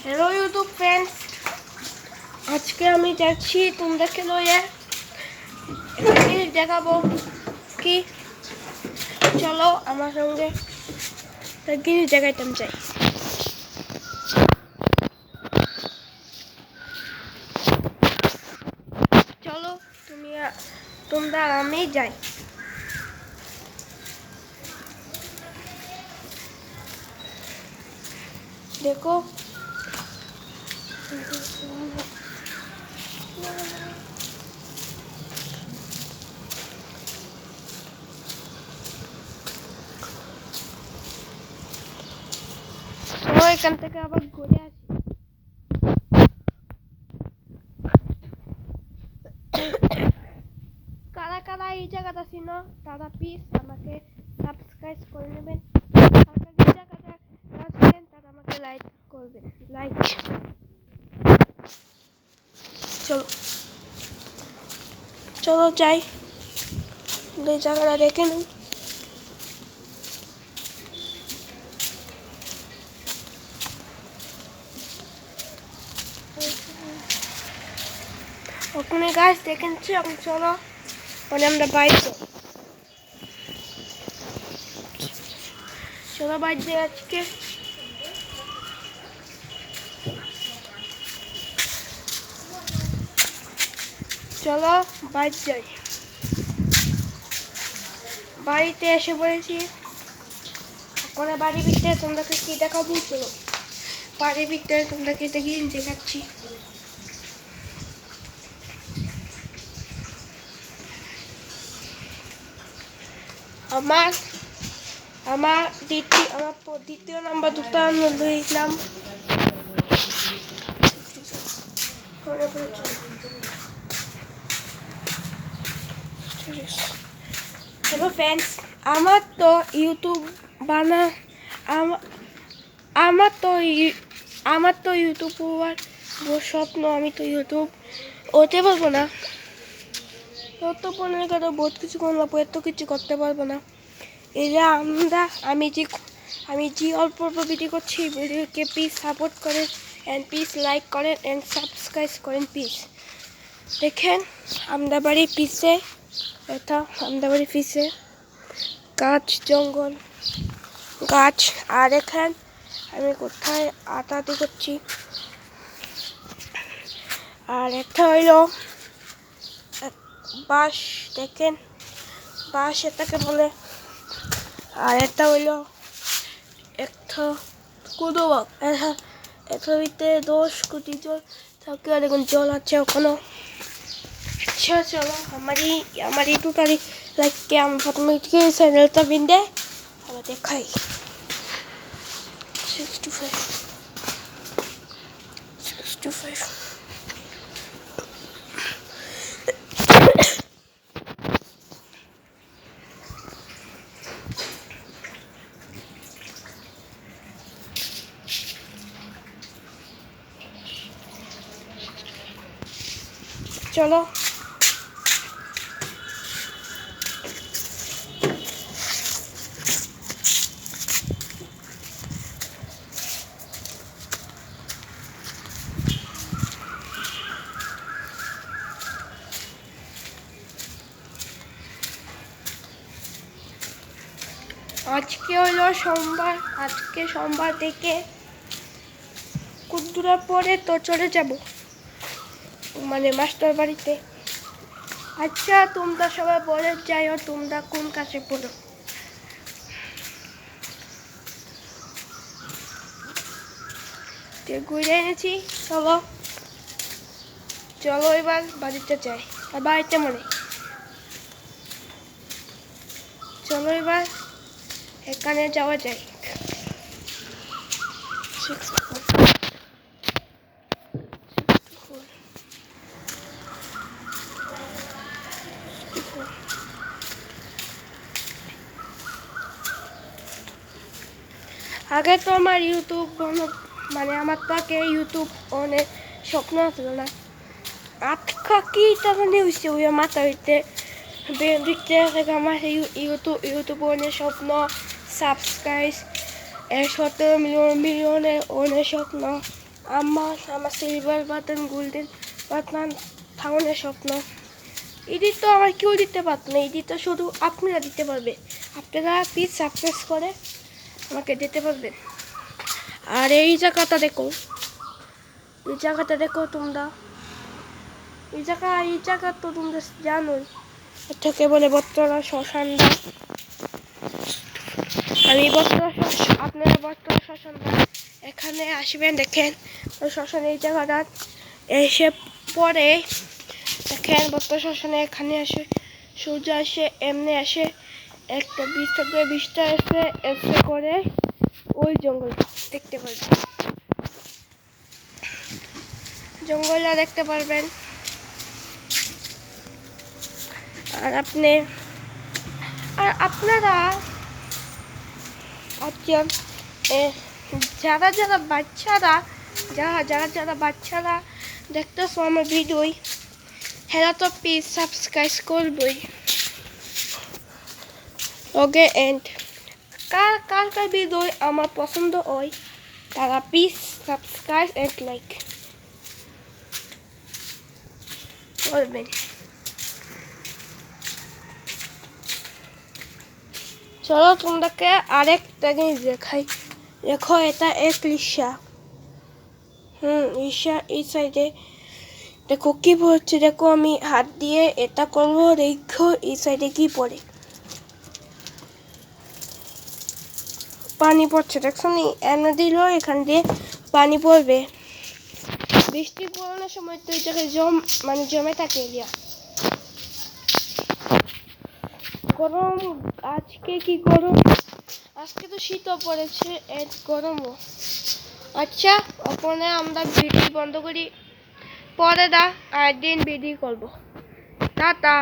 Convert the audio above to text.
Hello YouTube friends, আজকে আমি যাচ্ছি তোমাদেরকে লইয়ে একটা জিনিস দেখাবো। কি চলো আমার সঙ্গে একটা জিনিস দেখাইতাম চাই। চলো তোমরা আমি যাই। দেখো তো এখান থেকে আবার ঘুরে আসি। কারা কারা এই জায়গাটা ছিল তারা প্লিজ আমাকে সাবস্ক্রাইব করে নেবেন। এই জায়গাটা আসবেন তারা আমাকে লাইক করবেন। লাইক চলো চলো যাই, এই জায়গাটা দেখে নিন। ওখানে গাছ দেখেছি, এখন চলো পরে আমরা বাইরে চলো বাইরে আজকে চলো বাইরে যাই। বাড়িতে এসে পড়েছি। ওখানে বাড়ির ভিতরে তোমাদেরকে কি দেখাবো, চলো বাড়ির ভিতরে তোমাদেরকে দেখাচ্ছি। আমার আমার দ্বিতীয় নাম্বার দোকান দিলাম। হ্যালো ফ্রেন্ডস, আমার তো ইউটিউব বানা আমার তো ইউটিউব হওয়ার স্বপ্ন। আমি তো ইউটিউব হতে পারবো না, তত পনেরো কথা বহুত কিছু করলাম, এত কিছু করতে পারবো না। এই যে আমি যে অল্প অল্প ভিডিও করছি, ভিডিওকে প্লিজ সাপোর্ট করেন অ্যান্ড প্লিজ লাইক করেন অ্যান্ড সাবস্ক্রাইব করেন প্লিজ। দেখেন আমাদের বাড়ির পিছে, এটা আমাদের বাড়ির পিছে গাছ জঙ্গল গাছ। আর এখান আমি কোথায় আটাটি করছি। আর একটা হইল বাঁশ, দেখেন বাঁশ এটাকে বলে। আর একটা হইল একটা কুদোবাক, এটার ভিতরে 10 কোটি জল থাকে। আর দেখুন জল আছে ওখানে। আচ্ছা চলো আমার ইউটিউবটারি লাইক আমি প্রথমে চ্যানেলটা বিন্দে আবার দেখাই। 65 চলো আজকে হলো সোমবার। আজকে সোমবার থেকে কুদ্দুরা পরে তো চলে যাব মানে মাস্টার বাড়িতে। আচ্ছা তোমরা সবাই বলে যাইও তোমরা কোন কাছে পড়ো। ঘুরে এনেছি, চলো চলো এবার বাড়িতে যাই। আর বাড়িতে মনে চলো এবার এখানে যাওয়া যায়। আগে তো আমার ইউটিউব মানে আমার তো আগে ইউটিউব অনেক স্বপ্ন ছিল না। আটকা কি তখনই হয়েছে ওই মাথা হইতে দেখতে আমার ইউটিউব অনেক স্বপ্ন, সাবস্ক্রাইব 17 মিলিয়নের অনেক স্বপ্ন। আমার সিলভার বাটন গোল্ডেন বাটন থাউনের স্বপ্ন। এটি তো আমার কেউ দিতে পারত না, এটি তো শুধু আপনারা দিতে পারবে। আপনারা প্লিজ সাবস্ক্রাইব করে আমাকে দিতে পারবেন। আর এই জায়গাটা দেখো, এই জায়গাটা দেখো তোমরা, এই জায়গা তো তোমরা জানোই, এটাকে বলে বটতলা শ্মশানটা। আমি আপনারা বটতলা শ্মশানটা এখানে আসবেন। দেখেন শ্মশান এই জায়গাটা এসে পরে দেখেন বটতলা শ্মশানে এখানে আসে, সূর্য আসে, এমনি আসে, একটা বীজ থাকবে, বীজটা এসে করে ওই জঙ্গল দেখতে পারবেন, জঙ্গলটা দেখতে পারবেন। আর আপনারা আচ্ছা, যারা বাচ্চারা দেখতেছো আমার ভিডিও, হেরা তো প্লিজ সাবস্ক্রাইব করবই। ওকে, এন্ড কার ভিডিও আমার পছন্দ হয় তারা প্লিজ সাবস্ক্রাইব এন্ড লাইক করবেন। চলো তোমাদেরকে আরেকটা জিনিস দেখাই। দেখো এটা এক রিক্সা। রিক্সা এই সাইডে দেখো কি পড়ছে, দেখো আমি হাত দিয়ে এটা করবো, দেখো এই সাইডে কি পড়ে, পানি পড়ছে, দেখছো নি? এনে দিল, এখান দিয়ে পানি পড়বে। বৃষ্টি পড়ানোর সময় তো এই জায়গায় জমে থাকে এরিয়া। গরম আজকে কি গরম, আজকে তো শীতও পড়েছে, এর গরমও। আচ্ছা, ওখানে আমরা ভিডিও বন্ধ করি, পরে আর দিন ভিডিও করবো। টাটা।